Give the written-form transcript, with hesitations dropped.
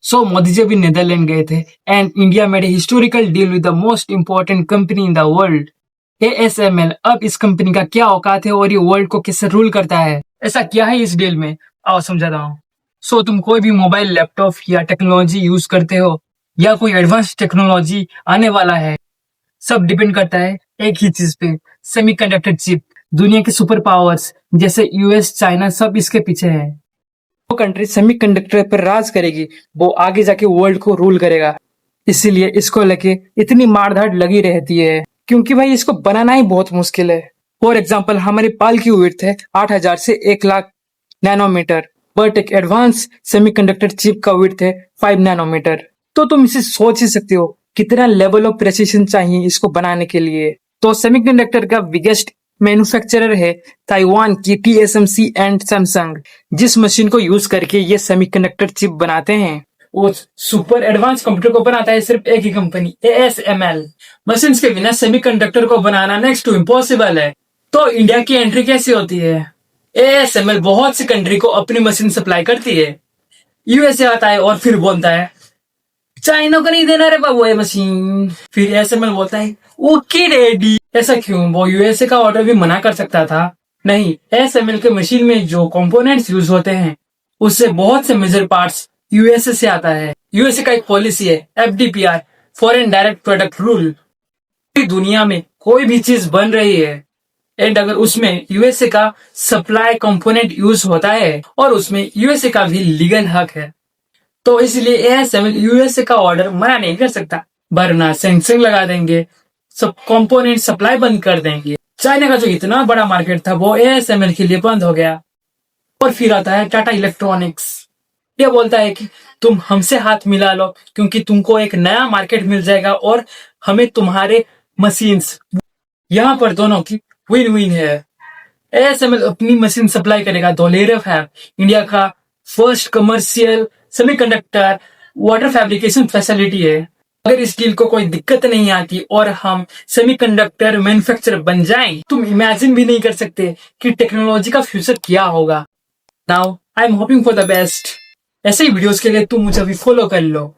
सो मोदी जी भी नीदरलैंड गए थे and India made a historical deal with the most important company in the world ASML। अब इस company का क्या औकात है और ये वर्ल्ड को कैसे रूल करता है, ऐसा क्या है इस डील में, आओ समझाता हूँ। सो तुम कोई भी मोबाइल, लैपटॉप या टेक्नोलॉजी यूज करते हो या कोई एडवांस टेक्नोलॉजी आने वाला है, सब डिपेंड करता है एक ही चीज पे, सेमीकंडक्टर चिप। दुनिया के सुपर पावर्स जैसे यूएस, चाइना सब इसके पीछे है। वो कंट्री सेमीकंडक्टर पर राज करेगी, वो आगे जाके वर्ल्ड को रूल करेगा। इसीलिए इसको लेके इतनी मारधाड़ लगी रहती है, क्योंकि भाई इसको बनाना ही बहुत मुश्किल है। फॉर एग्जाम्पल, हमारे पाल की विड्थ है 8,000 से 1,00,000 नैनोमीटर, बट एक एडवांस सेमीकंडक्टर चिप का विड्थ है 5 नैनोमीटर। तो तुम इसे सोच ही सकते हो कितना लेवल ऑफ प्रेसिशन चाहिए इसको बनाने के लिए। तो सेमीकंडक्टर का बिगेस्ट मैन्युफैक्चरर है ताइवान की TSMC एंड सैमसंग, जिस मशीन को यूज करके ये सेमीकंडक्टर चिप बनाते हैं। उस सुपर एडवांस कंप्यूटर को बनाता है सिर्फ एक ही कंपनी, ASML। मशीन के बिना सेमीकंडक्टर को बनाना नेक्स्ट टू इम्पॉसिबल है। तो इंडिया की एंट्री कैसे होती है? ASML बहुत सी कंट्री को अपनी मशीन सप्लाई करती है। USA आता है और फिर बोलता है चाइना को नहीं देना रे बाबू ये मशीन। फिर ASML बोलता है ओके डैडी। ऐसा क्यों? वो USA का ऑर्डर भी मना कर सकता था। नहीं, ASML के मशीन में जो कंपोनेंट्स यूज होते हैं उससे बहुत से मेजर पार्ट्स USA से आता है। USA का एक पॉलिसी है FDPR, foreign direct product rule. दुनिया में कोई भी चीज बन रही है एंड अगर उसमें USA का सप्लाई कंपोनेंट यूज होता है और उसमें USA का भी लीगल हक है, तो इसलिए ASML USA का ऑर्डर मना नहीं कर सकता, वरना सैंक्शन लगा देंगे, सब कंपोनेंट सप्लाई बंद कर देंगे। चाइना का जो इतना बड़ा मार्केट था वो ASML के लिए बंद हो गया। और फिर आता है टाटा इलेक्ट्रॉनिक्स। ये बोलता है कि तुम हमसे हाथ मिला लो क्योंकि तुमको एक नया मार्केट मिल जाएगा और हमें तुम्हारे मशीन्स। यहाँ पर दोनों की विन विन है। ASML अपनी मशीन सप्लाई करेगा धोलेरा फैब, इंडिया का first commercial semiconductor water fabrication facility है। अगर इस डील को कोई दिक्कत नहीं आती और हम सेमीकंडक्टर मैन्युफैक्चरर बन जाएं, तुम इमेजिन भी नहीं कर सकते कि टेक्नोलॉजी का फ्यूचर क्या होगा। Now I am hoping for the best. ऐसे ही वीडियोस के लिए तुम मुझे अभी फॉलो कर लो।